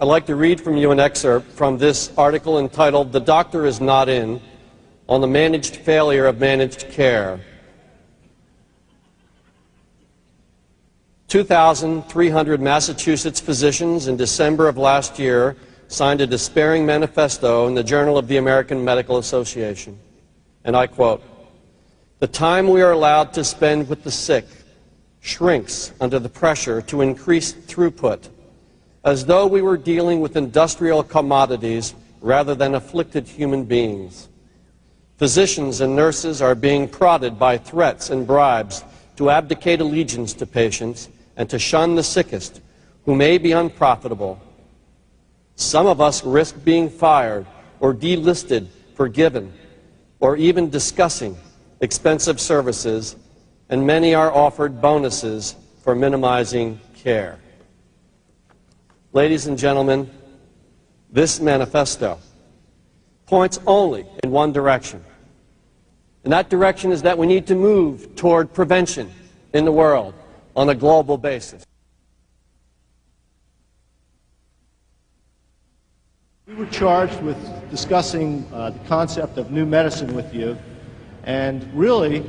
I'd like to read from you an excerpt from this article entitled "The Doctor is Not In," on the managed failure of managed care. 2,300 Massachusetts physicians in December of last year signed a despairing manifesto in the Journal of the American Medical Association. And I quote, "The time we are allowed to spend with the sick shrinks under the pressure to increase throughput, as though we were dealing with industrial commodities rather than afflicted human beings. Physicians and nurses are being prodded by threats and bribes to abdicate allegiance to patients and to shun the sickest, who may be unprofitable. Some of us risk being fired or delisted, forgiven, or even discussing expensive services, and many are offered bonuses for minimizing care." Ladies and gentlemen, this manifesto points only in one direction. And that direction is that we need to move toward prevention in the world on a global basis. We were charged with discussing the concept of new medicine with you, and really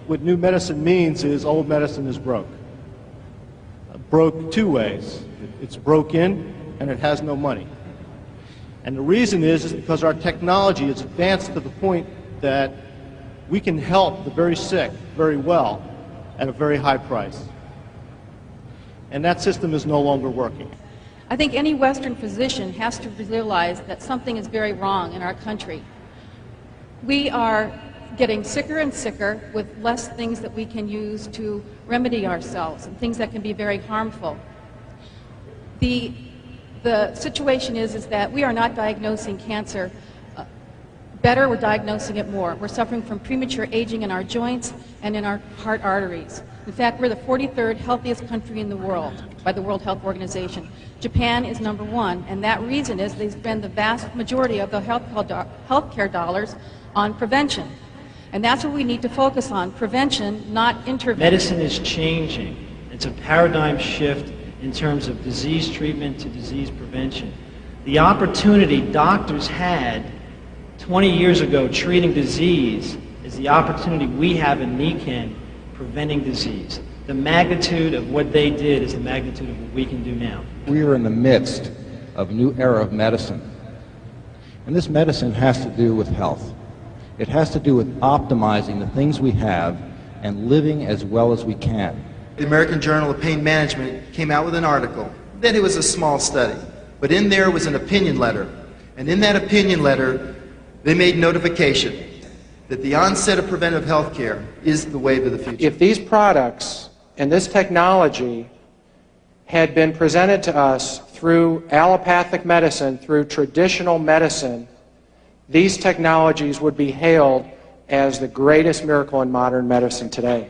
what new medicine means is old medicine is broke. Broke two ways. It's broken and it has no money. And the reason is because our technology is advanced to the point that we can help the very sick very well at a very high price. And that system is no longer working. I think any Western physician has to realize that something is very wrong in our country. We are getting sicker and sicker with less things that we can use to remedy ourselves and things that can be very harmful. The situation is that we are not diagnosing cancer better, we're diagnosing it more. We're suffering from premature aging in our joints and in our heart arteries. In fact, we're the 43rd healthiest country in the world by the World Health Organization. Japan is number one, and that reason is they spend the vast majority of the healthcare dollars on prevention. And that's what we need to focus on, prevention, not intervention. Medicine is changing. It's a paradigm shift in terms of disease treatment to disease prevention. The opportunity doctors had 20 years ago treating disease is the opportunity we have in Nikken preventing disease. The magnitude of what they did is the magnitude of what we can do now. We are in the midst of a new era of medicine. And this medicine has to do with health. It has to do with optimizing the things we have and living as well as we can. The American Journal of Pain Management came out with an article. Then it was a small study, but in there was an opinion letter. And in that opinion letter, they made notification that the onset of preventive health care is the wave of the future. If these products and this technology had been presented to us through allopathic medicine, through traditional medicine, these technologies would be hailed as the greatest miracle in modern medicine today.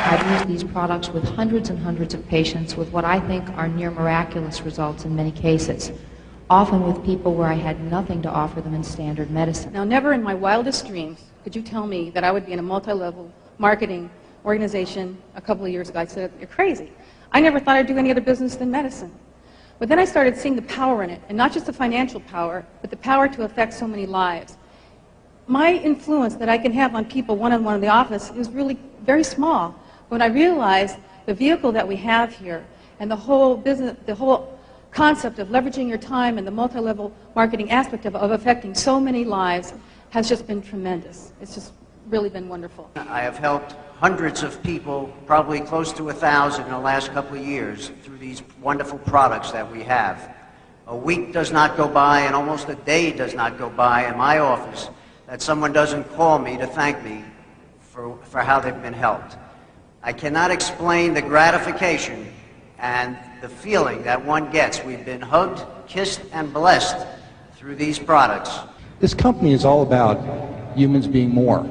I've used these products with hundreds and hundreds of patients with what I think are near miraculous results in many cases, often with people where I had nothing to offer them in standard medicine. Now, never in my wildest dreams could you tell me that I would be in a multi-level marketing organization a couple of years ago. I said, "You're crazy." I never thought I'd do any other business than medicine. But then I started seeing the power in it, and not just the financial power, but the power to affect so many lives. My influence that I can have on people one-on-one in the office is really very small. When I realized the vehicle that we have here and the whole business, the whole concept of leveraging your time and the multi-level marketing aspect of affecting so many lives has just been tremendous. It's just really been wonderful. I have helped hundreds of people, probably close to 1,000 in the last couple of years, through these wonderful products that we have. A week does not go by, and almost a day does not go by in my office that someone doesn't call me to thank me for how they've been helped. I cannot explain the gratification and the feeling that one gets. We've been hugged, kissed, and blessed through these products. This company is all about humans being more.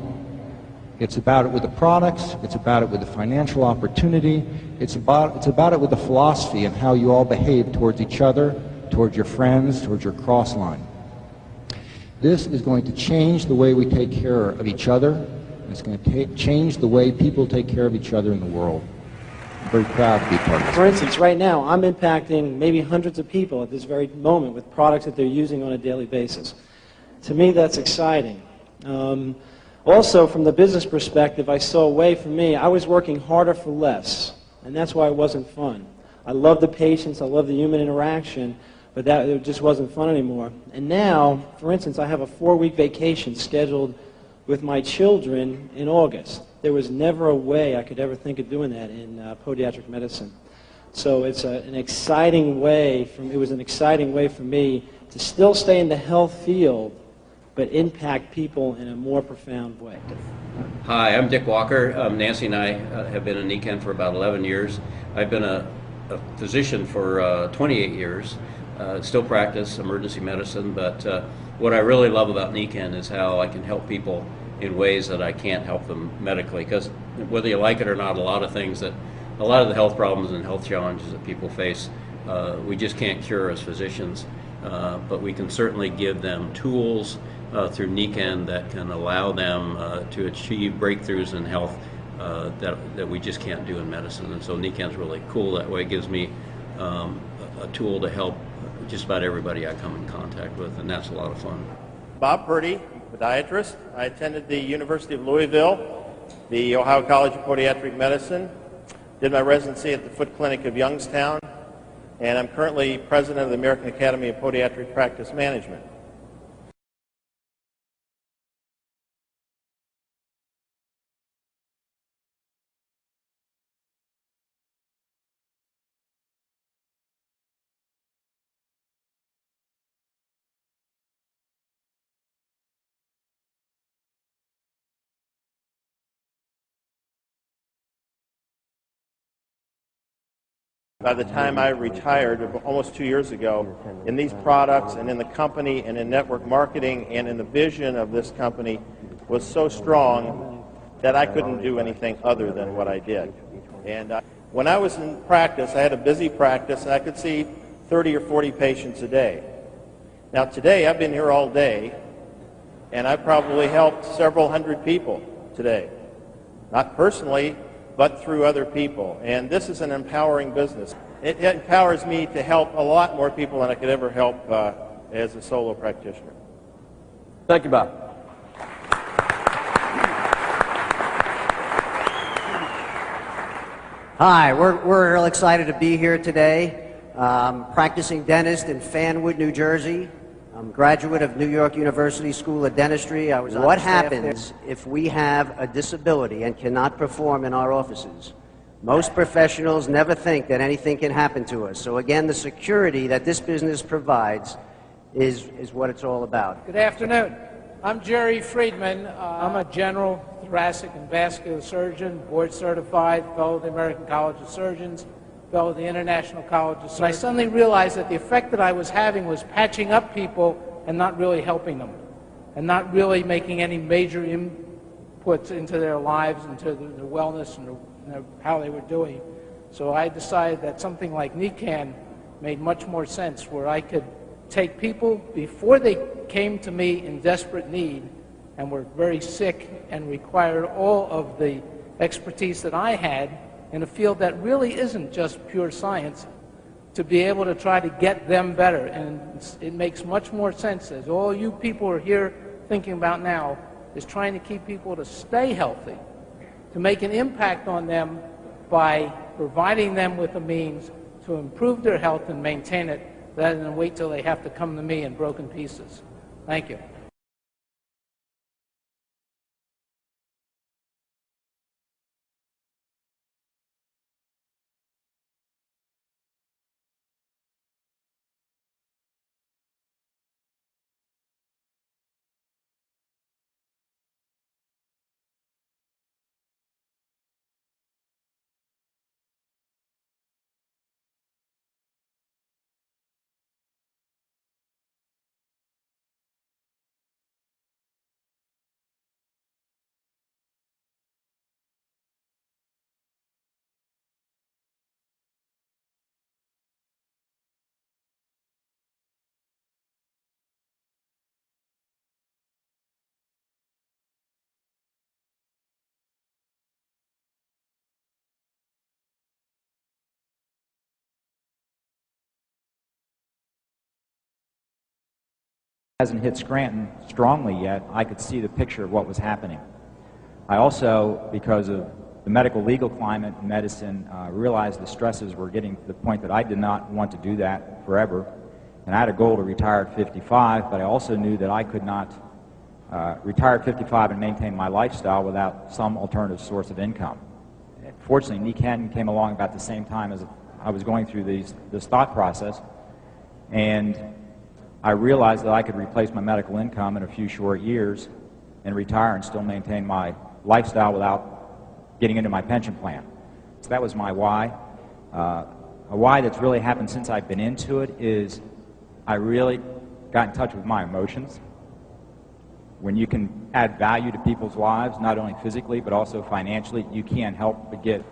It's about it with the products, it's about it with the financial opportunity, it's about it with the philosophy and how you all behave towards each other, towards your friends, towards your cross line. This is going to change the way we take care of each other. It's going to change the way people take care of each other in the world. very proud to be part of this. For instance, right now, I'm impacting maybe hundreds of people at this very moment with products that they're using on a daily basis. To me, that's exciting. Also, from the business perspective, I saw a way for me, I was working harder for less, and that's why it wasn't fun. I love the patients, I love the human interaction, but it just wasn't fun anymore. And now, for instance, I have a 4-week vacation scheduled with my children in August. There was never a way I could ever think of doing that in podiatric medicine. So it's an exciting way, it was an exciting way for me to still stay in the health field, but impact people in a more profound way. Hi, I'm Dick Walker. Nancy and I have been in Nikken for about 11 years. I've been a physician for 28 years. Still practice emergency medicine, but what I really love about Nikken is how I can help people in ways that I can't help them medically, because whether you like it or not, a lot of the health problems and health challenges that people face, we just can't cure as physicians, but we can certainly give them tools through Nikken that can allow them to achieve breakthroughs in health that we just can't do in medicine. And so Nikken's really cool that way. It gives me a tool to help just about everybody I come in contact with, and that's a lot of fun. Bob Purdy, podiatrist. I attended the University of Louisville, the Ohio College of Podiatric Medicine, did my residency at the Foot Clinic of Youngstown, and I'm currently president of the American Academy of Podiatric Practice Management. By the time I retired, almost 2 years ago, in these products and in the company and in network marketing and in the vision of this company was so strong that I couldn't do anything other than what I did. And when I was in practice, I had a busy practice, and I could see 30 or 40 patients a day. Now today, I've been here all day, and I've probably helped several hundred people today. Not personally, but through other people. And this is an empowering business. It empowers me to help a lot more people than I could ever help as a solo practitioner. Thank you, Bob. Hi, we're real excited to be here today. Practicing dentist in Fanwood, New Jersey. I'm a graduate of New York University School of Dentistry. What happens if we have a disability and cannot perform in our offices? Most professionals never think that anything can happen to us. So again, the security that this business provides is what it's all about. Good afternoon. I'm Jerry Friedman. I'm a general thoracic and vascular surgeon, board certified, fellow of the American College of Surgeons, fellow of the International College of Surgeons. I suddenly realized that the effect that I was having was patching up people and not really helping them, and not really making any major inputs into their lives, into their wellness and how they were doing. So I decided that something like Nikken made much more sense, where I could take people before they came to me in desperate need and were very sick and required all of the expertise that I had in a field that really isn't just pure science, to be able to try to get them better. And it makes much more sense, as all you people are here thinking about now, is trying to keep people to stay healthy, to make an impact on them by providing them with a means to improve their health and maintain it, rather than wait till they have to come to me in broken pieces. Thank you. hasn't hit Scranton strongly yet, I could see the picture of what was happening. I also, because of the medical legal climate in medicine, realized the stresses were getting to the point that I did not want to do that forever. And I had a goal to retire at 55, but I also knew that I could not retire at 55 and maintain my lifestyle without some alternative source of income. Fortunately, Nikken came along about the same time as I was going through this thought process, and I realized that I could replace my medical income in a few short years and retire and still maintain my lifestyle without getting into my pension plan. So that was my why. A why that's really happened since I've been into it is I really got in touch with my emotions. When you can add value to people's lives, not only physically but also financially, you can't help but get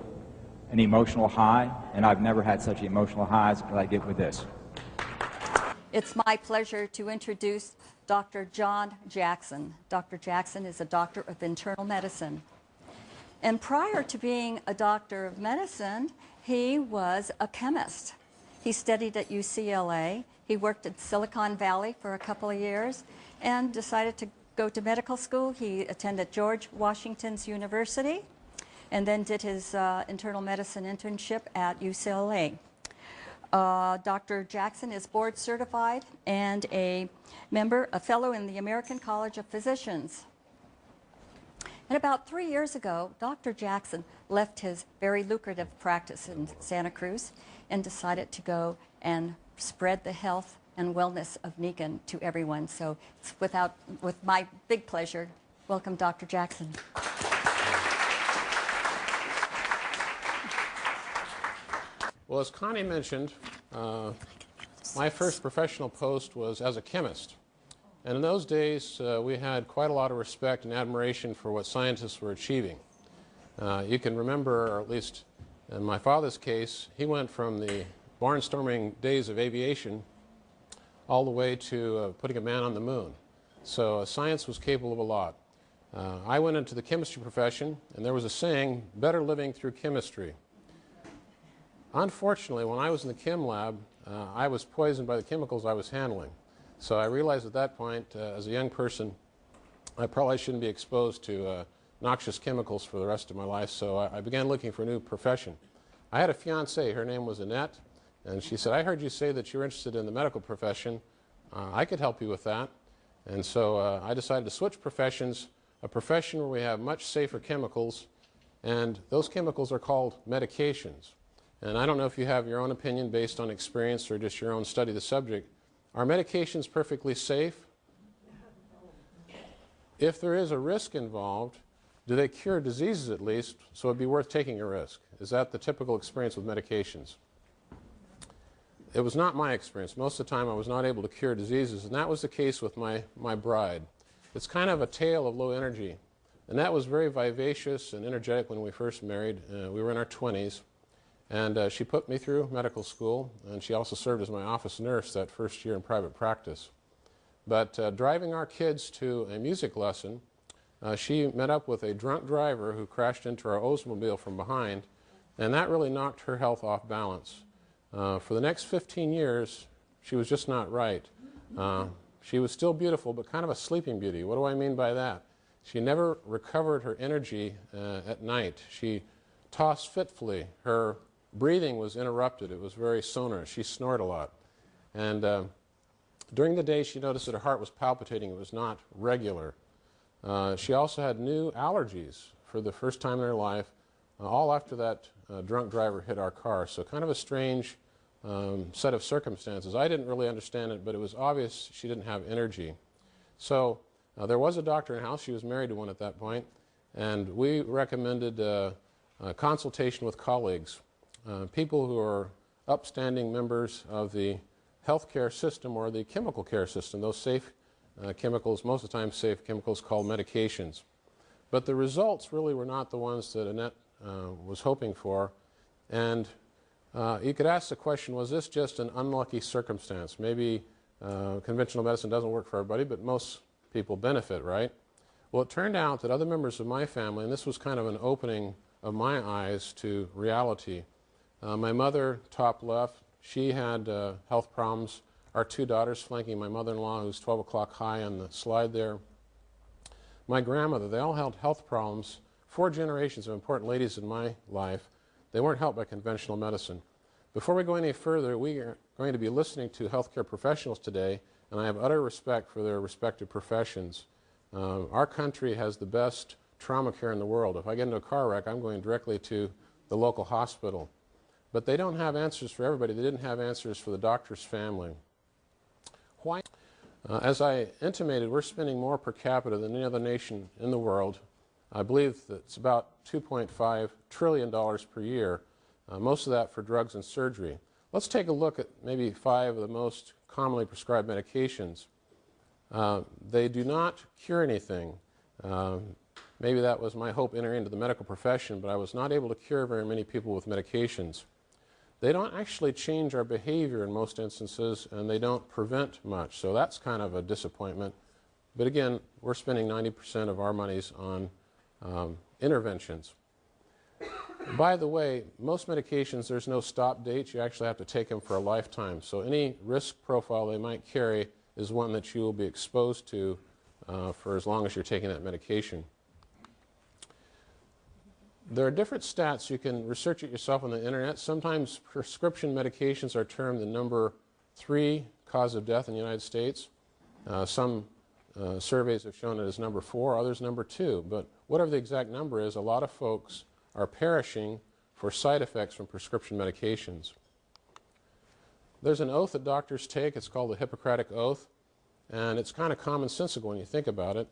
an emotional high, and I've never had such emotional highs as I get with this. It's my pleasure to introduce Dr. John Jackson. Dr. Jackson is a doctor of internal medicine. And prior to being a doctor of medicine, he was a chemist. He studied at UCLA. He worked in Silicon Valley for a couple of years and decided to go to medical school. He attended George Washington's University and then did his internal medicine internship at UCLA. Dr. Jackson is board certified and a fellow in the American College of Physicians. And about 3 years ago, Dr. Jackson left his very lucrative practice in Santa Cruz and decided to go and spread the health and wellness of Nikken to everyone. So it's with my big pleasure, welcome Dr. Jackson. Well, as Connie mentioned, my first professional post was as a chemist. And in those days, we had quite a lot of respect and admiration for what scientists were achieving. You can remember, or at least in my father's case, he went from the barnstorming days of aviation all the way to putting a man on the moon. So science was capable of a lot. I went into the chemistry profession, and there was a saying, better living through chemistry. Unfortunately, when I was in the chem lab, I was poisoned by the chemicals I was handling. So I realized at that point, as a young person, I probably shouldn't be exposed to noxious chemicals for the rest of my life, so I began looking for a new profession. I had a fiancée, her name was Annette, and she said, I heard you say that you're interested in the medical profession. I could help you with that. And so I decided to switch professions, a profession where we have much safer chemicals, and those chemicals are called medications. And I don't know if you have your own opinion based on experience or just your own study of the subject. Are medications perfectly safe? If there is a risk involved, do they cure diseases at least, so it'd be worth taking a risk? Is that the typical experience with medications? It was not my experience. Most of the time I was not able to cure diseases, and that was the case with my bride. It's kind of a tale of low energy. And that was very vivacious and energetic when we first married. We were in our 20s. And she put me through medical school, and she also served as my office nurse that first year in private practice. But driving our kids to a music lesson, she met up with a drunk driver who crashed into our Oldsmobile from behind, and that really knocked her health off balance. For the next 15 years, she was just not right. She was still beautiful, but kind of a sleeping beauty. What do I mean by that? She never recovered her energy at night. She tossed fitfully. Her breathing was interrupted. It was very sonorous. She snored a lot. And during the day, she noticed that her heart was palpitating. It was not regular. She also had new allergies for the first time in her life, all after that drunk driver hit our car. So kind of a strange set of circumstances. I didn't really understand it, but it was obvious she didn't have energy. So there was a doctor in the house. She was married to one at that point. And we recommended consultation with colleagues. People who are upstanding members of the healthcare system or the chemical care system, those safe chemicals, most of the time safe chemicals called medications. But the results really were not the ones that Annette was hoping for. And you could ask the question, was this just an unlucky circumstance? Maybe conventional medicine doesn't work for everybody, but most people benefit, right? Well, it turned out that other members of my family, and this was kind of an opening of my eyes to reality. My mother, top left, she had health problems our two daughters flanking my mother-in-law, who's 12 o'clock high on the slide there. My grandmother, they all had health problems. 4 generations of important ladies in my life, they weren't helped by conventional medicine. Before we go any further, we are going to be listening to healthcare professionals today, and I have utter respect for their respective professions. Our country has the best trauma care in the world. If I get into a car wreck, I'm going directly to the local hospital. But they don't have answers for everybody. They didn't have answers for the doctor's family. Why? As I intimated, we're spending more per capita than any other nation in the world. I believe that it's about $2.5 trillion per year, most of that for drugs and surgery. Let's take a look at maybe 5 of the most commonly prescribed medications. They do not cure anything. Maybe that was my hope entering into the medical profession, but I was not able to cure very many people with medications. They don't actually change our behavior in most instances, and they don't prevent much. So that's kind of a disappointment. But again, we're spending 90% of our monies on interventions. By the way, most medications, there's no stop date. You actually have to take them for a lifetime. So any risk profile they might carry is one that you will be exposed to for as long as you're taking that medication. There are different stats. You can research it yourself on the internet. Sometimes prescription medications are termed the number 3 cause of death in the United States. Some surveys have shown it as number 4, others number 2. But whatever the exact number is, a lot of folks are perishing for side effects from prescription medications. There's an oath that doctors take. It's called the Hippocratic Oath, and it's kind of commonsensical when you think about it.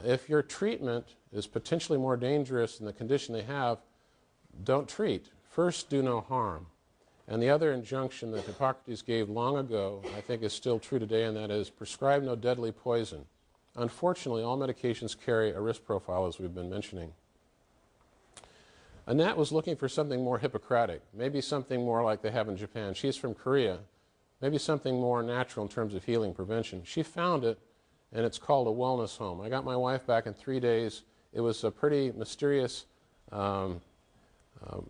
If your treatment is potentially more dangerous than the condition they have, don't treat. First, do no harm. And the other injunction that Hippocrates gave long ago, I think is still true today, and that is prescribe no deadly poison. Unfortunately, all medications carry a risk profile, as we've been mentioning. Annette was looking for something more Hippocratic, maybe something more like they have in Japan. She's from Korea. Maybe something more natural in terms of healing prevention. She found it, and it's called a wellness home. I got my wife back in 3 days. It was a pretty mysterious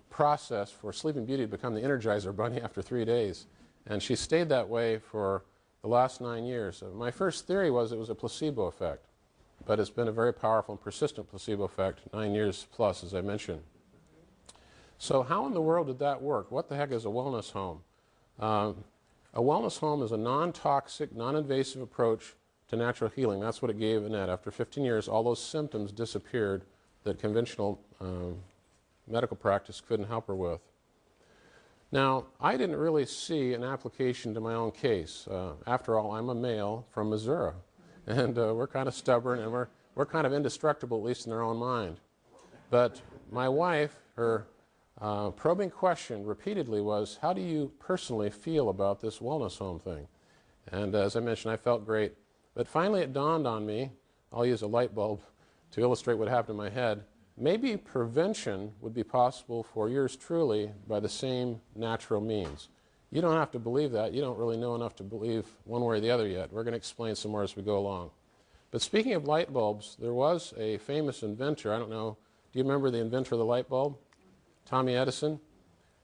process for Sleeping Beauty to become the Energizer Bunny after 3 days. And she stayed that way for the last 9 years. My first theory was it was a placebo effect, but it's been a very powerful and persistent placebo effect, 9 years plus, as I mentioned. So how in the world did that work? What the heck is a wellness home? A wellness home is a non-toxic, non-invasive approach to natural healing. That's what it gave Annette. After 15 years, all those symptoms disappeared that conventional medical practice couldn't help her with. Now, I didn't really see an application to my own case. After all, I'm a male from Missouri, and we're kind of stubborn, and we're kind of indestructible, at least in our own mind. But my wife, her probing question repeatedly was, how do you personally feel about this wellness home thing? And as I mentioned, I felt great. But finally it dawned on me, I'll use a light bulb to illustrate what happened in my head, maybe prevention would be possible for yours truly by the same natural means. You don't have to believe that. You don't really know enough to believe one way or the other yet. We're going to explain some more as we go along. But speaking of light bulbs, there was a famous inventor. I don't know, do you remember the inventor of the light bulb? Thomas Edison.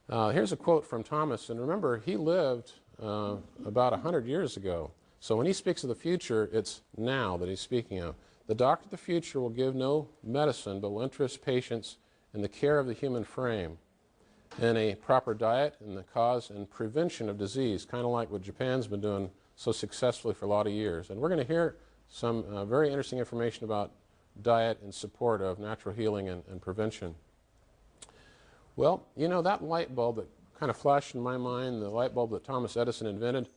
Here's a quote from Thomas, and remember, he lived about 100 years ago. So when he speaks of the future, it's now that he's speaking of. The doctor of the future will give no medicine, but will interest patients in the care of the human frame, in a proper diet, in the cause and prevention of disease, kind of like what Japan's been doing so successfully for a lot of years. And we're going to hear some very interesting information about diet in support of natural healing and prevention. Well, you know, that light bulb that kind of flashed in my mind, the light bulb that Thomas Edison invented,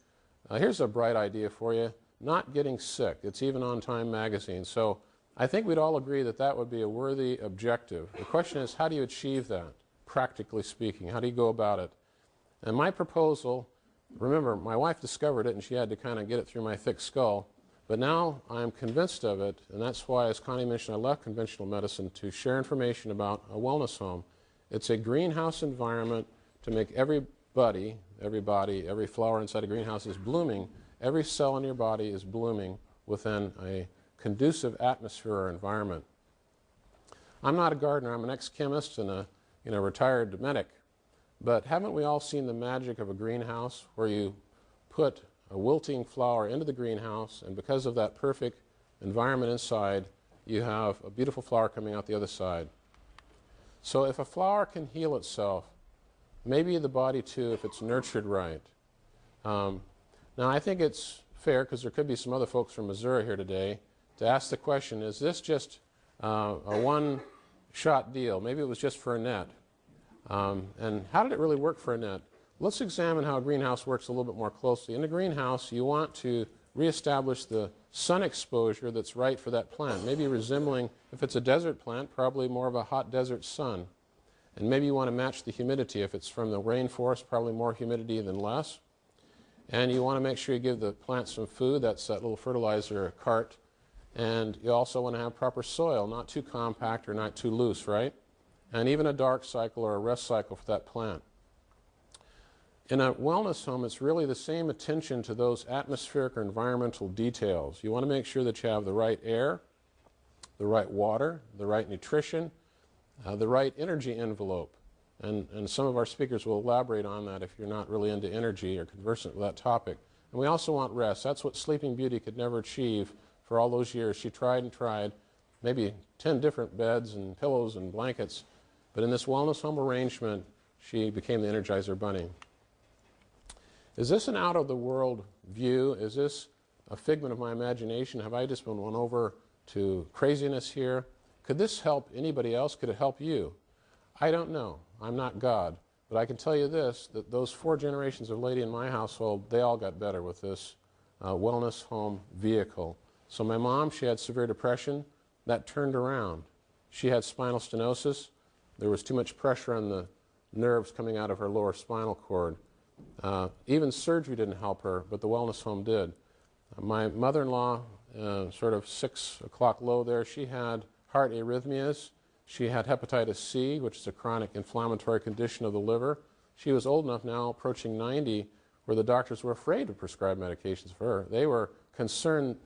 here's a bright idea for you. Not getting sick. It's even on Time magazine. So I think we'd all agree that that would be a worthy objective. The question is, how do you achieve that, practically speaking? How do you go about it? And my proposal, remember, my wife discovered it and she had to kind of get it through my thick skull, but now I'm convinced of it, and that's why, as Connie mentioned, I left conventional medicine to share information about a wellness home. It's a greenhouse environment to make everybody, every flower inside a greenhouse is blooming. Every cell in your body is blooming within a conducive atmosphere or environment. I'm not a gardener. I'm an ex-chemist and a retired medic. But haven't we all seen the magic of a greenhouse where you put a wilting flower into the greenhouse, and because of that perfect environment inside, you have a beautiful flower coming out the other side. So if a flower can heal itself, maybe the body too, if it's nurtured right. Now I think it's fair, because there could be some other folks from Missouri here today, to ask the question, is this just a one-shot deal? Maybe it was just for Annette. And how did it really work for Annette? Let's examine how a greenhouse works a little bit more closely. In a greenhouse, you want to reestablish the sun exposure that's right for that plant. Maybe resembling, if it's a desert plant, probably more of a hot desert sun. And maybe you want to match the humidity. If it's from the rainforest, probably more humidity than less. And you want to make sure you give the plant some food. That's that little fertilizer cart. And you also want to have proper soil, not too compact or not too loose, right? And even a dark cycle or a rest cycle for that plant. In a wellness home, it's really the same attention to those atmospheric or environmental details. You want to make sure that you have the right air, the right water, the right nutrition, the right energy envelope. And some of our speakers will elaborate on that if you're not really into energy or conversant with that topic. And we also want rest. That's what Sleeping Beauty could never achieve for all those years. She tried and tried, maybe 10 different beds and pillows and blankets. But in this wellness home arrangement, she became the Energizer Bunny. Is this an out-of-the-world view? Is this a figment of my imagination? Have I just been won over to craziness here? Could this help anybody else? Could it help you? I don't know. I'm not God. But I can tell you this, that those 4 generations of lady in my household, they all got better with this wellness home vehicle. So my mom, she had severe depression. That turned around. She had spinal stenosis. There was too much pressure on the nerves coming out of her lower spinal cord. Even surgery didn't help her, but the wellness home did. My mother-in-law, sort of 6 o'clock low there, she had heart arrhythmias. She had hepatitis C, which is a chronic inflammatory condition of the liver. She was old enough now, approaching 90, where the doctors were afraid to prescribe medications for her. They were concerned,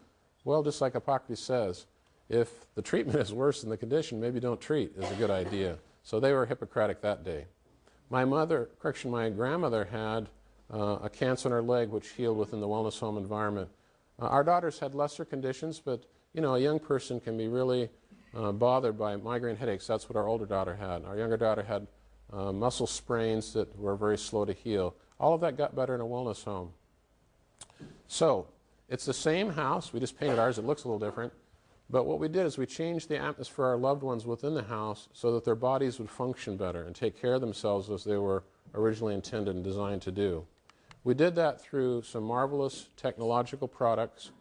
well, just like Hippocrates says, if the treatment is worse than the condition, maybe don't treat is a good idea. So they were Hippocratic that day. My grandmother had a cancer in her leg which healed within the wellness home environment. Our daughters had lesser conditions, but you know, a young person can be really bothered by migraine headaches. That's what our older daughter had. Our younger daughter had muscle sprains that were very slow to heal. All of that got better in a wellness home. So it's the same house. We just painted ours. It looks a little different. But what we did is we changed the atmosphere for our loved ones within the house so that their bodies would function better and take care of themselves as they were originally intended and designed to do. We did that through some marvelous technological products,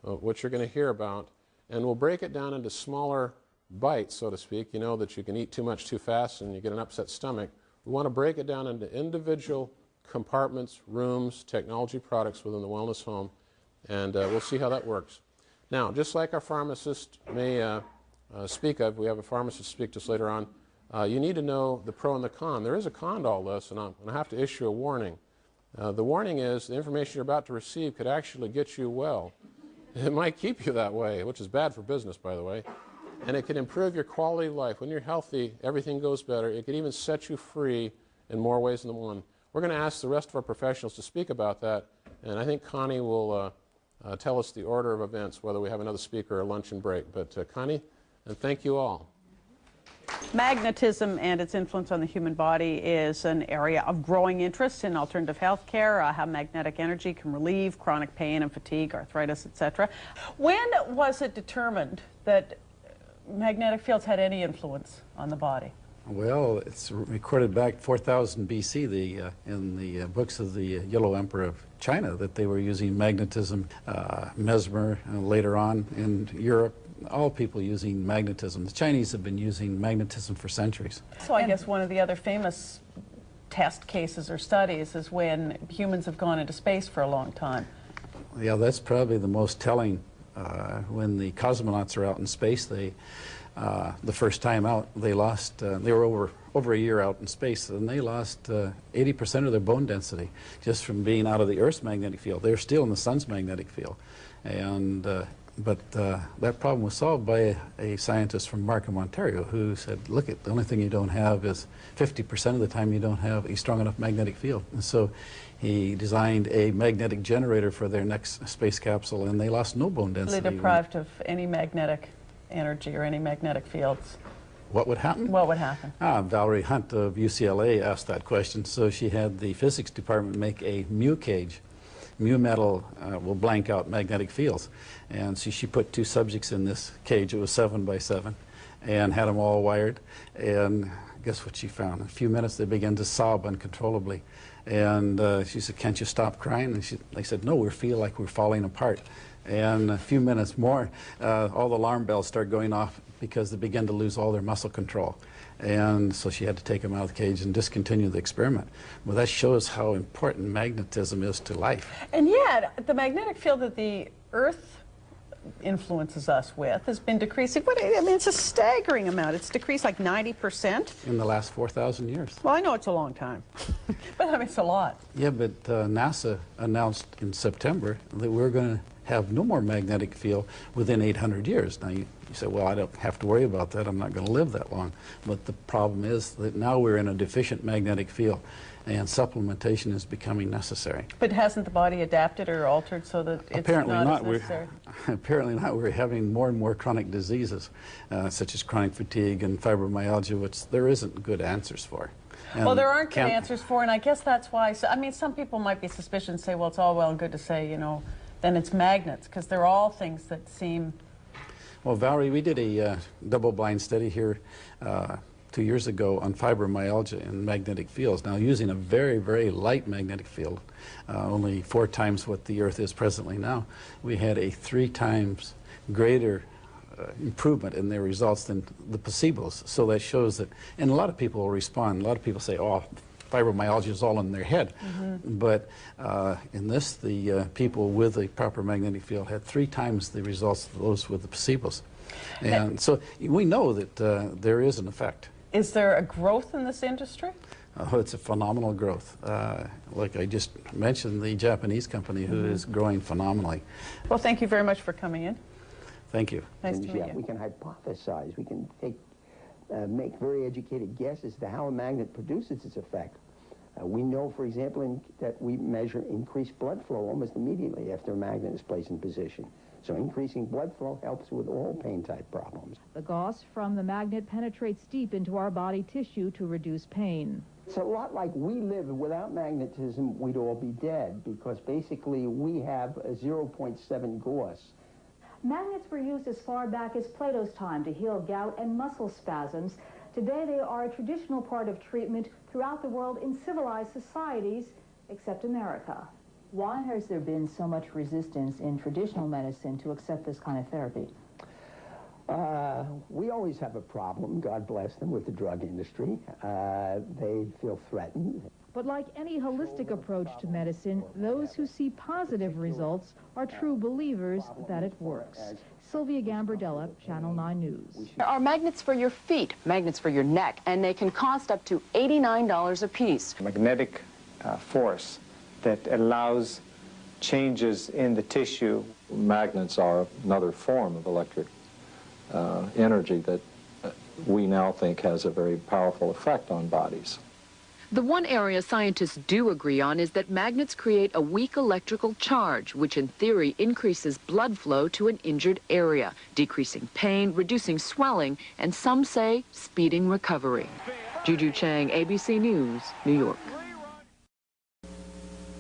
which you're going to hear about, and we'll break it down into smaller bites, so to speak. You know that you can eat too much too fast and you get an upset stomach. We want to break it down into individual compartments, rooms, technology products within the wellness home, and we'll see how that works. Now, just like our pharmacist may speak of, we have a pharmacist speak just later on, you need to know the pro and the con. There is a con to all this, and I have to issue a warning. The warning is the information you're about to receive could actually get you well. It might keep you that way, which is bad for business, by the way. And it can improve your quality of life. When you're healthy, everything goes better. It can even set you free in more ways than one. We're going to ask the rest of our professionals to speak about that, and I think Connie will tell us the order of events, whether we have another speaker or lunch and break. But Connie, and thank you all. Magnetism and its influence on the human body is an area of growing interest in alternative health care, how magnetic energy can relieve chronic pain and fatigue, arthritis, etc. When was it determined that magnetic fields had any influence on the body? Well, it's recorded back 4000 BC in the books of the Yellow Emperor of China that they were using magnetism, mesmer, and later on in Europe, all people using magnetism. The Chinese have been using magnetism for centuries. So I guess one of the other famous test cases or studies is when humans have gone into space for a long time. Yeah, that's probably the most telling. When the cosmonauts are out in space, the first time out, they lost, they were over a year out in space, and they lost 80% of their bone density just from being out of the Earth's magnetic field. They're still in the sun's magnetic field. And But that problem was solved by a scientist from Markham, Ontario, who said, look, the only thing you don't have is 50% of the time you don't have a strong enough magnetic field. And so he designed a magnetic generator for their next space capsule, and they lost no bone density. Totally deprived of any magnetic energy or any magnetic fields. What would happen? What would happen? Valerie Hunt of UCLA asked that question, so she had the physics department make a mu cage. Mu metal will blank out magnetic fields. And so she put 2 subjects in this cage. It was 7 by 7, and had them all wired. And guess what she found? In a few minutes, they began to sob uncontrollably. And she said, can't you stop crying? And they said, no, we feel like we're falling apart. And a few minutes more, all the alarm bells start going off because they began to lose all their muscle control. And so she had to take them out of the cage and discontinue the experiment. Well, that shows how important magnetism is to life. And yet, the magnetic field that the Earth influences us with has been decreasing. I mean, it's a staggering amount. It's decreased like 90%. In the last 4,000 years. Well, I know it's a long time, but I mean, it's a lot. Yeah, but NASA announced in September that we're going to have no more magnetic field within 800 years. Now, you say, well, I don't have to worry about that. I'm not going to live that long. But the problem is that now we're in a deficient magnetic field, and supplementation is becoming necessary. But hasn't the body adapted or altered so that it's apparently not not. as necessary? Apparently not. We're having more and more chronic diseases, such as chronic fatigue and fibromyalgia, which there isn't good answers for. And well, there aren't good answers for, and I guess that's why, I mean, some people might be suspicious and say, well, it's all well and good to say, you know, then it's magnets, because they're all things that seem... Well, Valerie, we did a double-blind study here 2 years ago on fibromyalgia and magnetic fields. Now, using a very, very light magnetic field, only 4 times what the Earth is presently now, we had a 3 times greater improvement in their results than the placebos. So that shows that, and a lot of people will respond. A lot of people say, oh, fibromyalgia is all in their head. Mm-hmm. But in this, the people with a proper magnetic field had 3 times the results of those with the placebos. And so we know that there is an effect. Is there a growth in this industry? Oh, it's a phenomenal growth. Like I just mentioned, the Japanese company who is growing phenomenally. Well, thank you very much for coming in. Thank you. Nice to meet you. We can hypothesize. We can make very educated guesses to how a magnet produces its effect. We know, for example, that we measure increased blood flow almost immediately after a magnet is placed in position. So increasing blood flow helps with all pain-type problems. The gauze from the magnet penetrates deep into our body tissue to reduce pain. It's a lot like we live. Without magnetism, we'd all be dead, because basically we have a 0.7 gauze. Magnets were used as far back as Plato's time to heal gout and muscle spasms. Today they are a traditional part of treatment throughout the world in civilized societies, except America. Why has there been so much resistance in traditional medicine to accept this kind of therapy? We always have a problem, God bless them, with the drug industry. They feel threatened. But like any holistic approach to medicine, those who see positive results are true believers that it works. Sylvia Gambardella, Channel 9 News. There are magnets for your feet, magnets for your neck, and they can cost up to $89 a piece. Magnetic force that allows changes in the tissue. Magnets are another form of electric energy that we now think has a very powerful effect on bodies. The one area scientists do agree on is that magnets create a weak electrical charge, which in theory increases blood flow to an injured area, decreasing pain, reducing swelling, and some say speeding recovery. Juju Chang, ABC News, New York.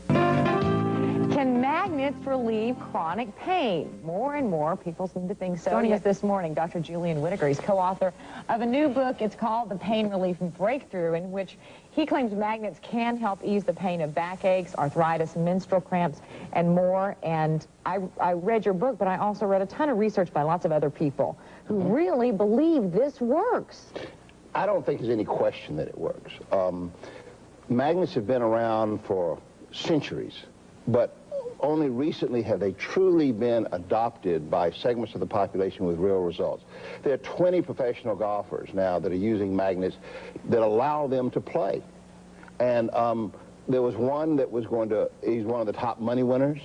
Can magnets relieve chronic pain? More and more people seem to think so. Joining us this morning, Dr. Julian Whitaker. He's co-author of a new book. It's called The Pain Relief Breakthrough, in which he claims magnets can help ease the pain of backaches, arthritis, menstrual cramps, and more. And I read your book, but I also read a ton of research by lots of other people who really believe this works. I don't think there's any question that it works. Magnets have been around for centuries, but only recently have they truly been adopted by segments of the population with real results. There are 20 professional golfers now that are using magnets that allow them to play. And there was one that was he's one of the top money winners.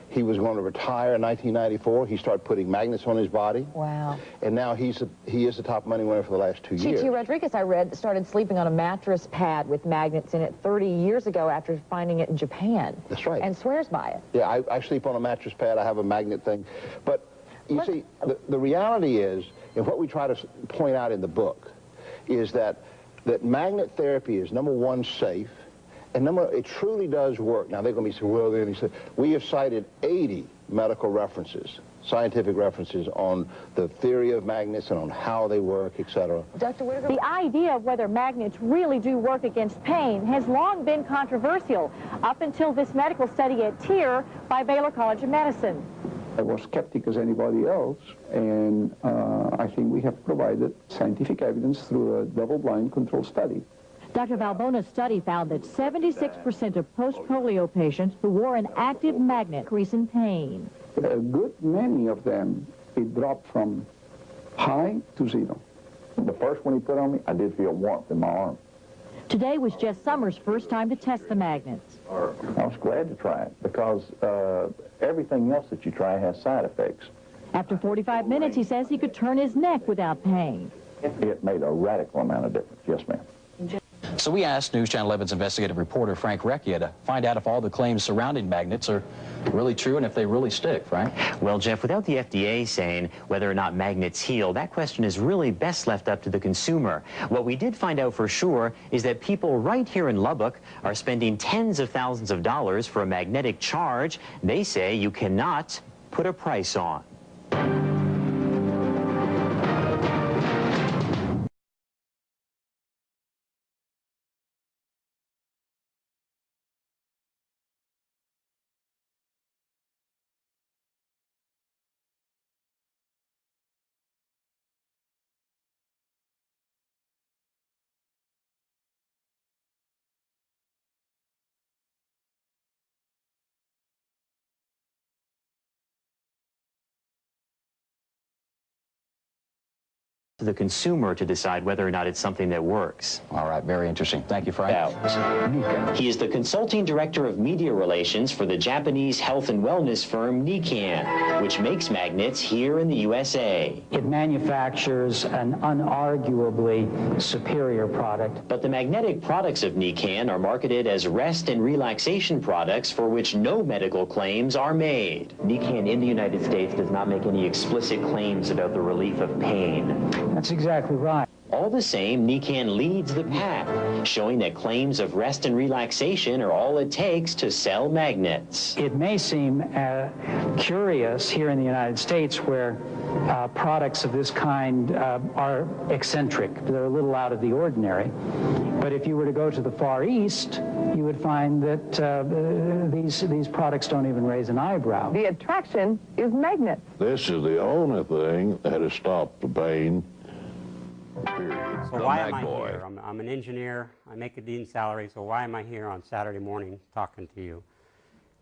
He was going to retire in 1994. He started putting magnets on his body. Wow. And now he is the top money winner for the last 2 years. Chichi Rodriguez, I read, started sleeping on a mattress pad with magnets in it 30 years ago after finding it in Japan. That's right. And swears by it. Yeah, I sleep on a mattress pad. I have a magnet thing. But you see, the reality is, and what we try to point out in the book, is that magnet therapy is, number one, safe, and it truly does work. Now, they're going to be saying, well, then he said, we have cited 80 medical references, scientific references on the theory of magnets and on how they work, etc. Dr. Whitaker? The idea of whether magnets really do work against pain has long been controversial, up until this medical study at TIR by Baylor College of Medicine. I was skeptic as anybody else, and I think we have provided scientific evidence through a double-blind controlled study. Dr. Valbona's study found that 76% of post-polio patients who wore an active magnet increase in pain. A good many of them, it dropped from high to 0. The first one he put on me, I did feel warmth in my arm. Today was Jess Summers' first time to test the magnets. I was glad to try it because everything else that you try has side effects. After 45 minutes, he says he could turn his neck without pain. It made a radical amount of difference, yes, ma'am. So we asked News Channel 11's investigative reporter Frank Recchia to find out if all the claims surrounding magnets are really true and if they really stick. Frank? Well, Jeff, without the FDA saying whether or not magnets heal, that question is really best left up to the consumer. What we did find out for sure is that people right here in Lubbock are spending tens of thousands of dollars for a magnetic charge they say you cannot put a price on. To the consumer to decide whether or not it's something that works. All right, very interesting. Thank you, Frank. He is the consulting director of media relations for the Japanese health and wellness firm Nikken, which makes magnets here in the USA. It manufactures an unarguably superior product. But the magnetic products of Nikken are marketed as rest and relaxation products for which no medical claims are made. Nikken in the United States does not make any explicit claims about the relief of pain. That's exactly right. All the same, Nikken leads the pack, showing that claims of rest and relaxation are all it takes to sell magnets. It may seem curious here in the United States where products of this kind are eccentric. They're a little out of the ordinary. But if you were to go to the Far East, you would find that these products don't even raise an eyebrow. The attraction is magnets. This is the only thing that has stopped the pain. So why am I here? I'm an engineer. I make a decent salary, so why am I here on Saturday morning talking to you?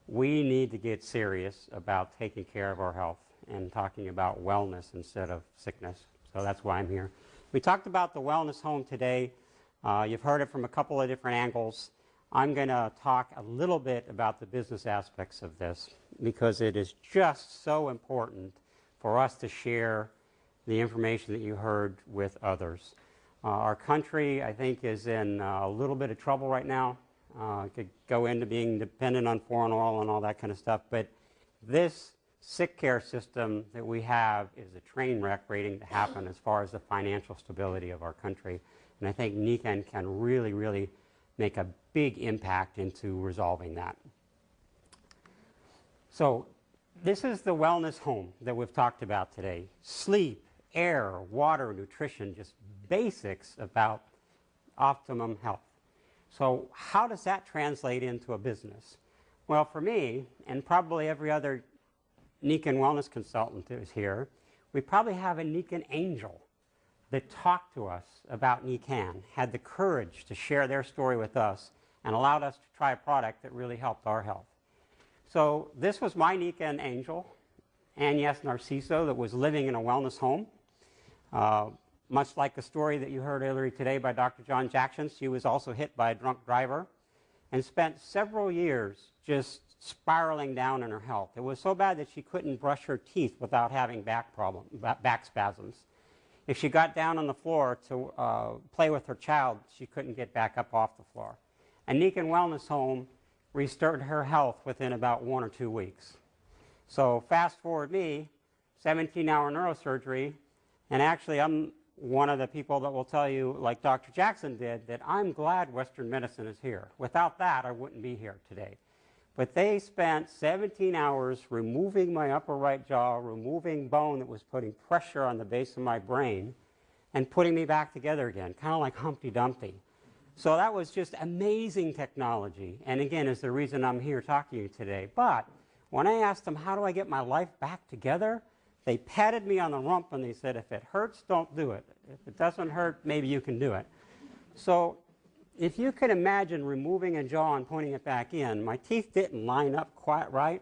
We need to get serious about taking care of our health and talking about wellness instead of sickness. So that's why I'm here. We talked about the wellness home today. You've heard it from a couple of different angles. I'm going to talk a little bit about the business aspects of this because it is just so important for us to share the information that you heard with others. Our country, I think, is in a little bit of trouble right now. It could go into being dependent on foreign oil and all that kind of stuff, but this sick care system that we have is a train wreck waiting to happen as far as the financial stability of our country. And I think Nikken can really, really make a big impact into resolving that. So this is the wellness home that we've talked about today. Sleep, air, water, nutrition, just basics about optimum health. So how does that translate into a business? Well, for me, and probably every other Nikken wellness consultant that is here, we probably have a Nikken angel that talked to us about Nikken, had the courage to share their story with us, and allowed us to try a product that really helped our health. So this was my Nikken angel, Agnes Narciso, that was living in a wellness home. Much like the story that you heard earlier today by Dr. John Jackson, she was also hit by a drunk driver and spent several years just spiraling down in her health. It was so bad that she couldn't brush her teeth without having back spasms. If she got down on the floor to play with her child, she couldn't get back up off the floor. And Nikken Wellness Home restored her health within about 1 or 2 weeks. So fast forward me, 17-hour neurosurgery, and actually I'm one of the people that will tell you, like Dr. Jackson did, that I'm glad Western medicine is here. Without that, I wouldn't be here today. But they spent 17 hours removing my upper right jaw, removing bone that was putting pressure on the base of my brain, and putting me back together again, kind of like Humpty Dumpty. So that was just amazing technology, and again, is the reason I'm here talking to you today. But when I asked them, how do I get my life back together, they patted me on the rump and they said, if it hurts, don't do it. If it doesn't hurt, maybe you can do it. So if you could imagine removing a jaw and putting it back in, my teeth didn't line up quite right.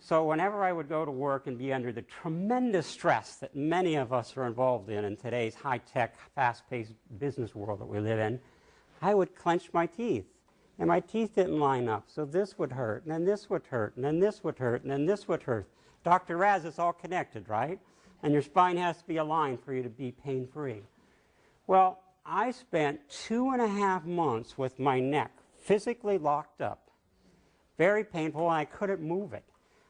So whenever I would go to work and be under the tremendous stress that many of us are involved in today's high-tech, fast-paced business world that we live in, I would clench my teeth. And my teeth didn't line up, so this would hurt, and then this would hurt, and then this would hurt, and then this would hurt. Dr. Raz, it's all connected, right? And your spine has to be aligned for you to be pain-free. Well, I spent 2.5 months with my neck physically locked up. Very painful, and I couldn't move it.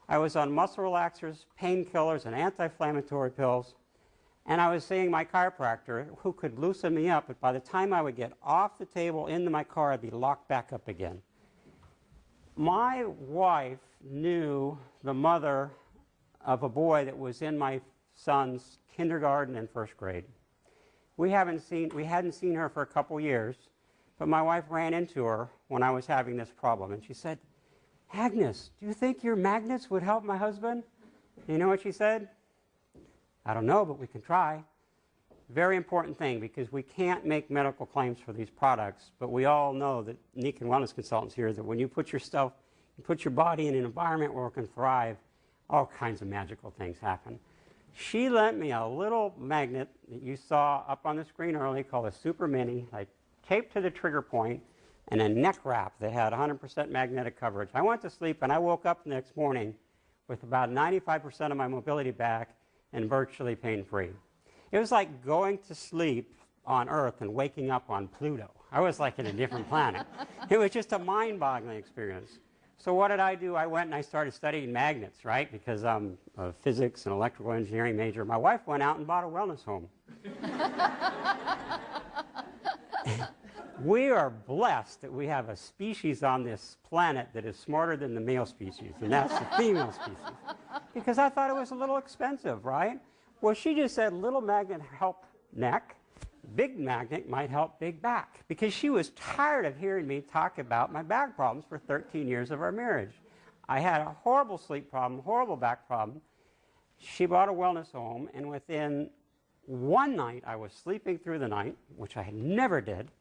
I was on muscle relaxers, painkillers, and anti-inflammatory pills, and I was seeing my chiropractor who could loosen me up, but by the time I would get off the table into my car, I'd be locked back up again. My wife knew the mother of a boy that was in my son's kindergarten and first grade. We hadn't seen her for a couple years, but my wife ran into her when I was having this problem, and she said, Agnes, do you think your magnets would help my husband? You know what she said? I don't know, but we can try. Very important thing, because we can't make medical claims for these products, but we all know that Nikken Wellness Consultants here, that when you put your body in an environment where it can thrive, all kinds of magical things happen. She lent me a little magnet that you saw up on the screen earlier called a Super Mini. I taped to the trigger point, and a neck wrap that had 100% magnetic coverage. I went to sleep, and I woke up the next morning with about 95% of my mobility back and virtually pain-free. It was like going to sleep on Earth and waking up on Pluto. I was like in a different planet. It was just a mind-boggling experience. So what did I do? I went and I started studying magnets, right? Because I'm a physics and electrical engineering major. My wife went out and bought a wellness home. We are blessed that we have a species on this planet that is smarter than the male species, and that's the female species. Because I thought it was a little expensive, right? Well, she just said little magnet help neck, big magnet might help big back. Because she was tired of hearing me talk about my back problems for 13 years of our marriage. I had a horrible sleep problem, horrible back problem. She bought a wellness home, and within one night, I was sleeping through the night, which I never did.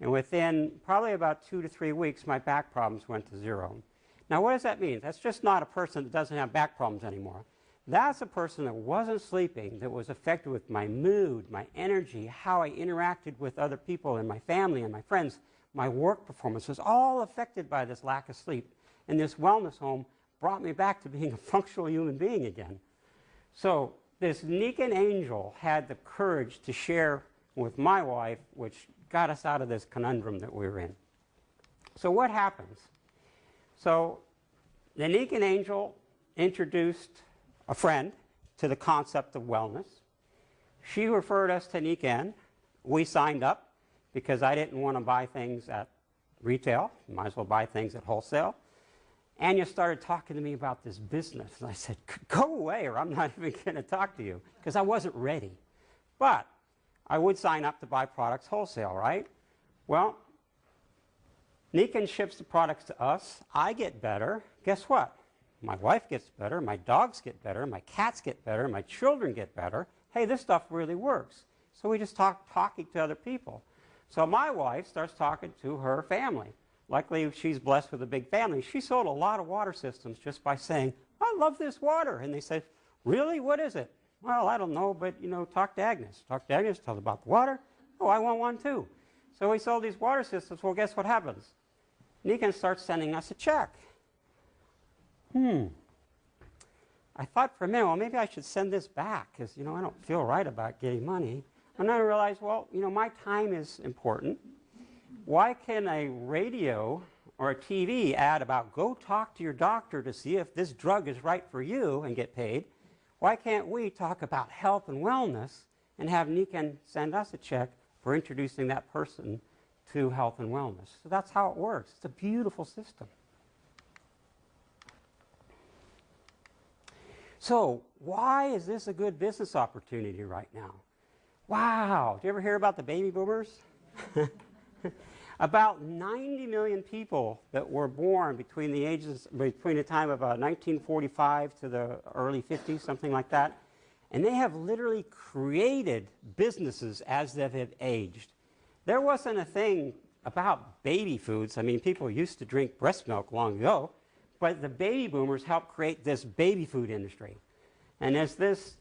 And within probably about 2 to 3 weeks, my back problems went to 0. Now, what does that mean? That's just not a person that doesn't have back problems anymore. That's a person that wasn't sleeping, that was affected with my mood, my energy, how I interacted with other people and my family and my friends. My work performance was all affected by this lack of sleep. And this wellness home brought me back to being a functional human being again. So this Nikken angel had the courage to share with my wife, which got us out of this conundrum that we were in. So what happens? So the Nikken angel introduced a friend to the concept of wellness. She referred us to Nikken. We signed up because I didn't want to buy things at retail. Might as well buy things at wholesale. Anya started talking to me about this business. And I said, go away or I'm not even going to talk to you, because I wasn't ready. But I would sign up to buy products wholesale, right? Well, Nikken ships the products to us. I get better. Guess what? My wife gets better. My dogs get better. My cats get better. My children get better. Hey, this stuff really works. So we just talking to other people. So my wife starts talking to her family. Luckily, she's blessed with a big family. She sold a lot of water systems just by saying, I love this water. And they said, really? What is it? Well, I don't know, but, talk to Agnes. Talk to Agnes, tell her about the water. Oh, I want one too. So we sold these water systems. Well, guess what happens? Nikken starts sending us a check. I thought for a minute, well, maybe I should send this back because, I don't feel right about getting money. And then I realized, well, my time is important. Why can a radio or a TV ad about go talk to your doctor to see if this drug is right for you and get paid? Why can't we talk about health and wellness and have Nikken send us a check for introducing that person to health and wellness? So that's how it works. It's a beautiful system. So why is this a good business opportunity right now? Wow, did you ever hear about the baby boomers? About 90 million people that were born between the time of 1945 to the early 50s, something like that. And they have literally created businesses as they have aged. There wasn't a thing about baby foods. I mean, people used to drink breast milk long ago, but the baby boomers helped create this baby food industry. And as this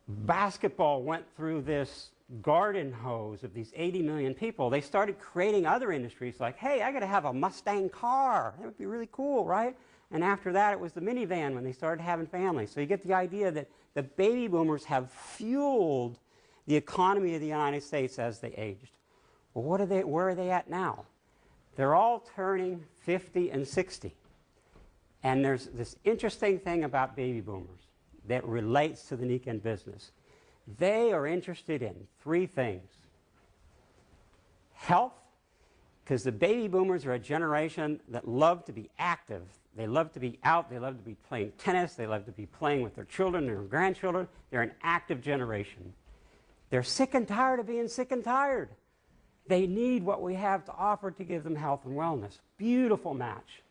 basketball went through this garden hose of these 80 million people, they started creating other industries like, hey, I got to have a Mustang car. That would be really cool, right? And after that, it was the minivan when they started having families. So you get the idea that the baby boomers have fueled the economy of the United States as they aged. Well, where are they at now? They're all turning 50 and 60. And there's this interesting thing about baby boomers that relates to the Nikken business. They are interested in three things. Health, because the baby boomers are a generation that love to be active. They love to be out. They love to be playing tennis. They love to be playing with their children and their grandchildren. They're an active generation. They're sick and tired of being sick and tired. They need what we have to offer to give them health and wellness. Beautiful match.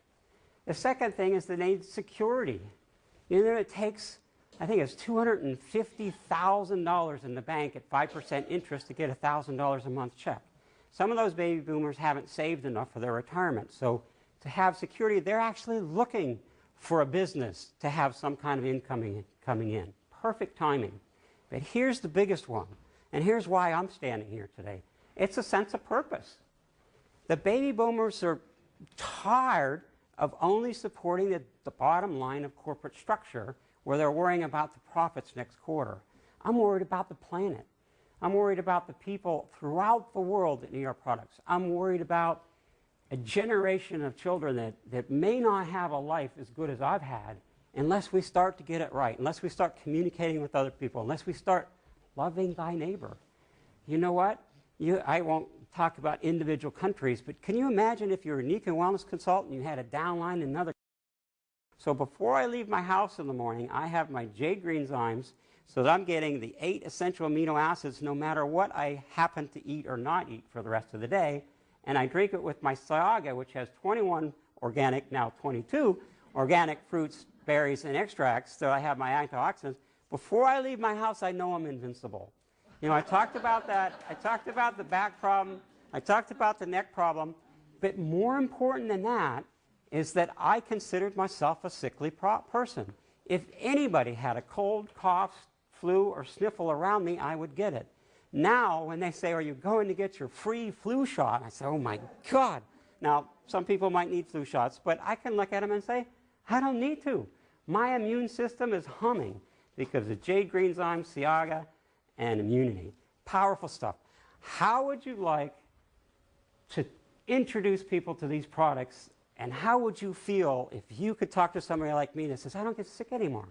The second thing is they need security. It takes, I think it's $250,000 in the bank at 5% interest to get a $1,000 a month check. Some of those baby boomers haven't saved enough for their retirement. So to have security, they're actually looking for a business to have some kind of income coming in. Perfect timing. But here's the biggest one, and here's why I'm standing here today. It's a sense of purpose. The baby boomers are tired of only supporting the bottom line of corporate structure where they're worrying about the profits next quarter. I'm worried about the planet. I'm worried about the people throughout the world that need our products. I'm worried about a generation of children that may not have a life as good as I've had unless we start to get it right, unless we start communicating with other people, unless we start loving thy neighbor. You know what? I won't talk about individual countries, but can you imagine if you're a Nikken wellness consultant and you had a downline in another? So before I leave my house in the morning, I have my Jade Green Zymes so that I'm getting the 8 essential amino acids no matter what I happen to eat or not eat for the rest of the day. And I drink it with my Syaga, which has 21 organic, now 22 organic fruits, berries, and extracts, so I have my antioxidants. Before I leave my house, I know I'm invincible. I talked about that. I talked about the back problem. I talked about the neck problem. But more important than that is that I considered myself a sickly person. If anybody had a cold, cough, flu, or sniffle around me, I would get it. Now, when they say, are you going to get your free flu shot? I say, oh my God. Now, some people might need flu shots, but I can look at them and say, I don't need to. My immune system is humming because of Jade Green Zyme, Syaga, and immunity. Powerful stuff. How would you like to introduce people to these products, and how would you feel if you could talk to somebody like me that says, I don't get sick anymore?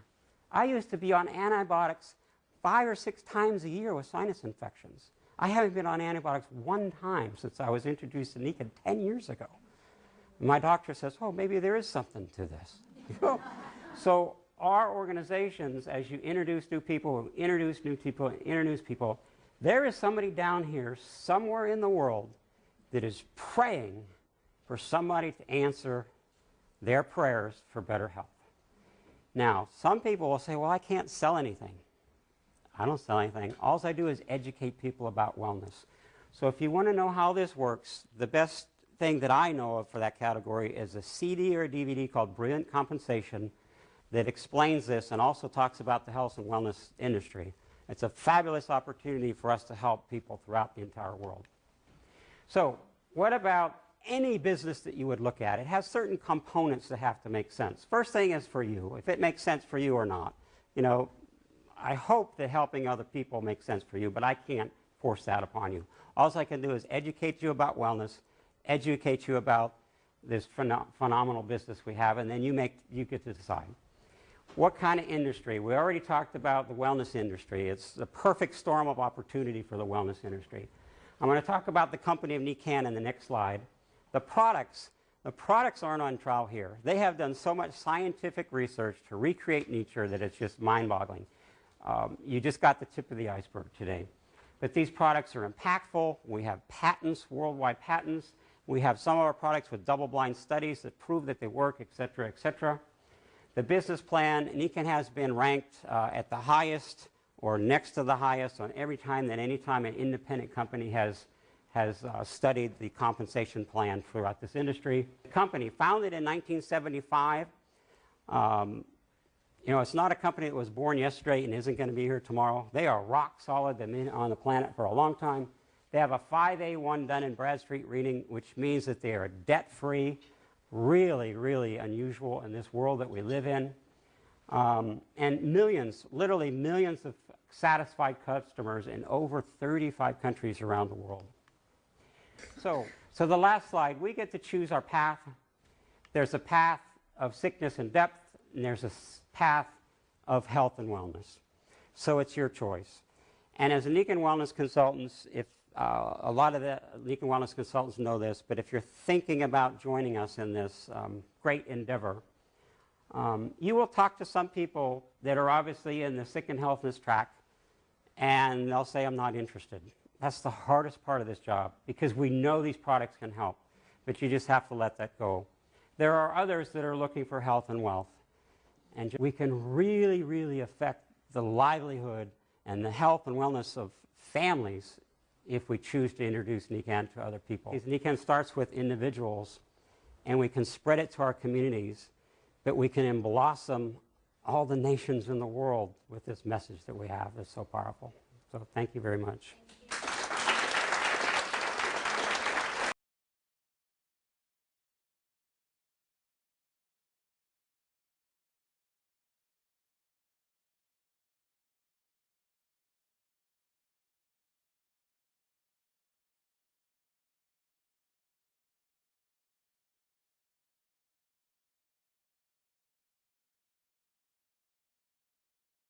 I used to be on antibiotics 5 or 6 times a year with sinus infections. I haven't been on antibiotics one time since I was introduced to Nikken 10 years ago. My doctor says, oh, maybe there is something to this. So our organizations, as you introduce new people, introduce people, there is somebody down here somewhere in the world that is praying for somebody to answer their prayers for better health. Now, some people will say, well, I can't sell anything. I don't sell anything. All I do is educate people about wellness. So if you want to know how this works, the best thing that I know of for that category is a CD or a DVD called Brilliant Compensation that explains this and also talks about the health and wellness industry. It's a fabulous opportunity for us to help people throughout the entire world. So what about any business that you would look at, it has certain components that have to make sense. First thing is for you, if it makes sense for you or not. You know, I hope that helping other people makes sense for you, but I can't force that upon you. All I can do is educate you about wellness, educate you about this phenomenal business we have, and then you get to decide. What kind of industry? We already talked about the wellness industry. It's the perfect storm of opportunity for the wellness industry. I'm going to talk about the company of Nikken in the next slide. The products aren't on trial here. They have done so much scientific research to recreate nature that it's just mind-boggling. You just got the tip of the iceberg today. But these products are impactful. We have patents, worldwide patents. We have some of our products with double-blind studies that prove that they work, et cetera, et cetera. The business plan, Nikken has been ranked at the highest or next to the highest on every time that any time an independent company has studied the compensation plan throughout this industry. The company, founded in 1975, you know, it's not a company that was born yesterday and isn't going to be here tomorrow. They are rock solid. They've been on the planet for a long time. They have a 5A1 Dun & Bradstreet rating, which means that they are debt-free. Really, really unusual in this world that we live in. And millions, literally millions of satisfied customers in over 35 countries around the world. So the last slide, we get to choose our path. There's a path of sickness and depth, and there's a path of health and wellness. So it's your choice. And as a Nikken Wellness Consultants, if a lot of the Nikken Wellness Consultants know this, but if you're thinking about joining us in this great endeavor, you will talk to some people that are obviously in the sick and healthness track, and they'll say, I'm not interested. That's the hardest part of this job, because we know these products can help, but you just have to let that go. There are others that are looking for health and wealth, and we can really, really affect the livelihood and the health and wellness of families if we choose to introduce Nikken to other people. Nikken starts with individuals, and we can spread it to our communities, but we can blossom all the nations in the world with this message that we have that's so powerful. So thank you very much.